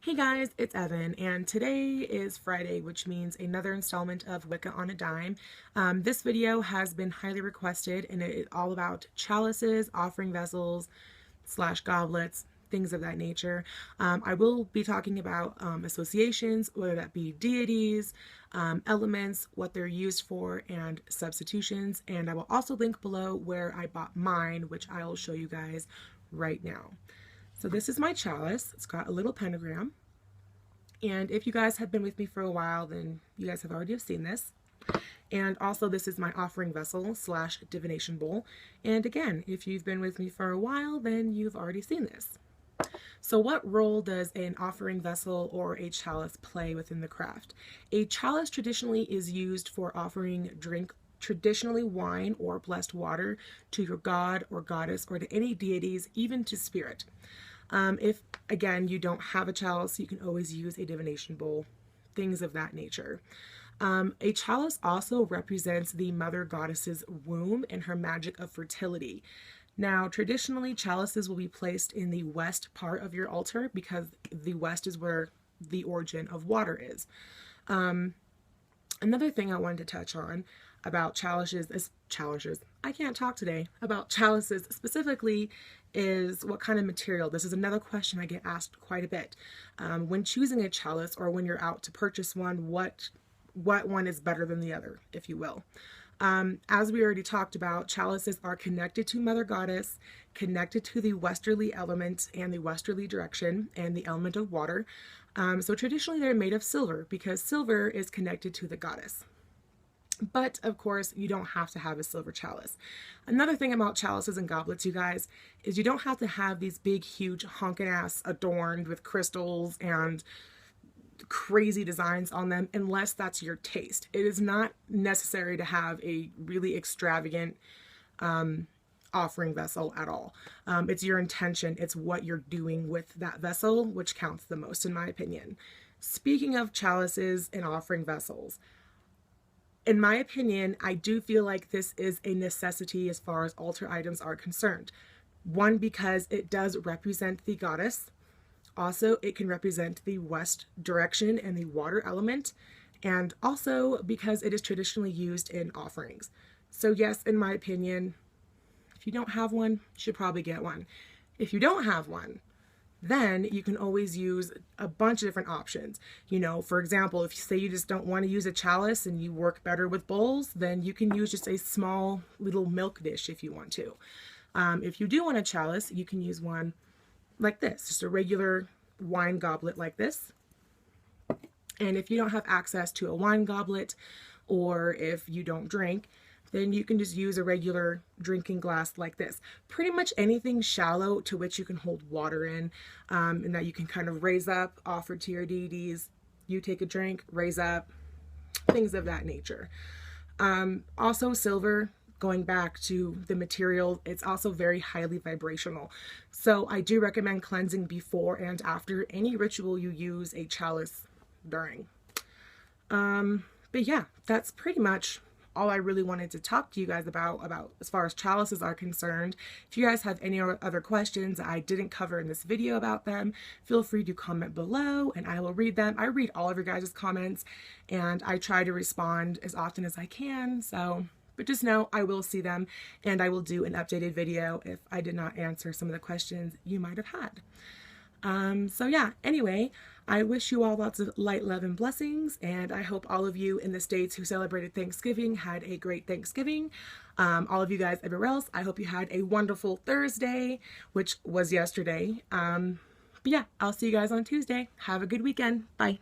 Hey guys, it's Evan, and today is Friday, which means another installment of Wicca on a Dime. This video has been highly requested, and it is all about chalices, offering vessels, / goblets, things of that nature. I will be talking about associations, whether that be deities, elements, what they're used for, and substitutions. And I will also link below where I bought mine, which I'll show you guys right now. So this is my chalice. It's got a little pentagram. And if you guys have been with me for a while, then you guys have already seen this. And also this is my offering vessel / divination bowl. And again, if you've been with me for a while, then you've already seen this. So what role does an offering vessel or a chalice play within the craft? A chalice traditionally is used for offering traditionally wine or blessed water to your god or goddess or to any deities, even to spirit. If, again, you don't have a chalice, you can always use a divination bowl, things of that nature. A chalice also represents the mother goddess's womb and her magic of fertility. Now, traditionally, chalices will be placed in the west part of your altar because the west is where the origin of water is. Another thing I wanted to touch on about chalices, I can't talk today, about chalices specifically is what kind of material. This is another question I get asked quite a bit. When choosing a chalice or when you're out to purchase one, what one is better than the other, if you will. As we already talked about, chalices are connected to Mother Goddess, connected to the westerly element and the westerly direction and the element of water. So traditionally they're made of silver because silver is connected to the goddess. But of course, you don't have to have a silver chalice. Another thing about chalices and goblets, you guys, is you don't have to have these big, huge, honkin' ass adorned with crystals and crazy designs on them unless that's your taste. It is not necessary to have a really extravagant offering vessel at all. It's your intention. It's what you're doing with that vessel, which counts the most, in my opinion. Speaking of chalices and offering vessels, in my opinion, I do feel like this is a necessity as far as altar items are concerned. One, because it does represent the goddess. Also, it can represent the west direction and the water element. And also because it is traditionally used in offerings. So yes, in my opinion, if you don't have one, you should probably get one. If you don't have one, then you can always use a bunch of different options. You know, for example, if you say you just don't want to use a chalice and you work better with bowls, then you can use just a small little milk dish if you want to. If you do want a chalice, you can use one like this, just a regular wine goblet like this. And if you don't have access to a wine goblet, or if you don't drink, then you can just use a regular drinking glass like this. Pretty much anything shallow to which you can hold water in, and that you can kind of raise up, offer to your deities. You take a drink, raise up, things of that nature. Also silver, going back to the material, it's also very highly vibrational. So I do recommend cleansing before and after any ritual you use a chalice during. But yeah, that's pretty much all I really wanted to talk to you guys about as far as chalices are concerned. If you guys have any other questions I didn't cover in this video about them, feel free to comment below and I will read them. I read all of your guys' comments and I try to respond as often as I can. But just know I will see them and I will do an updated video if I did not answer some of the questions you might have had. So yeah, anyway, I wish you all lots of light, love, and blessings, and I hope all of you in the States who celebrated Thanksgiving had a great Thanksgiving. All of you guys everywhere else, I hope you had a wonderful Thursday, which was yesterday. But yeah, I'll see you guys on Tuesday. Have a good weekend. Bye.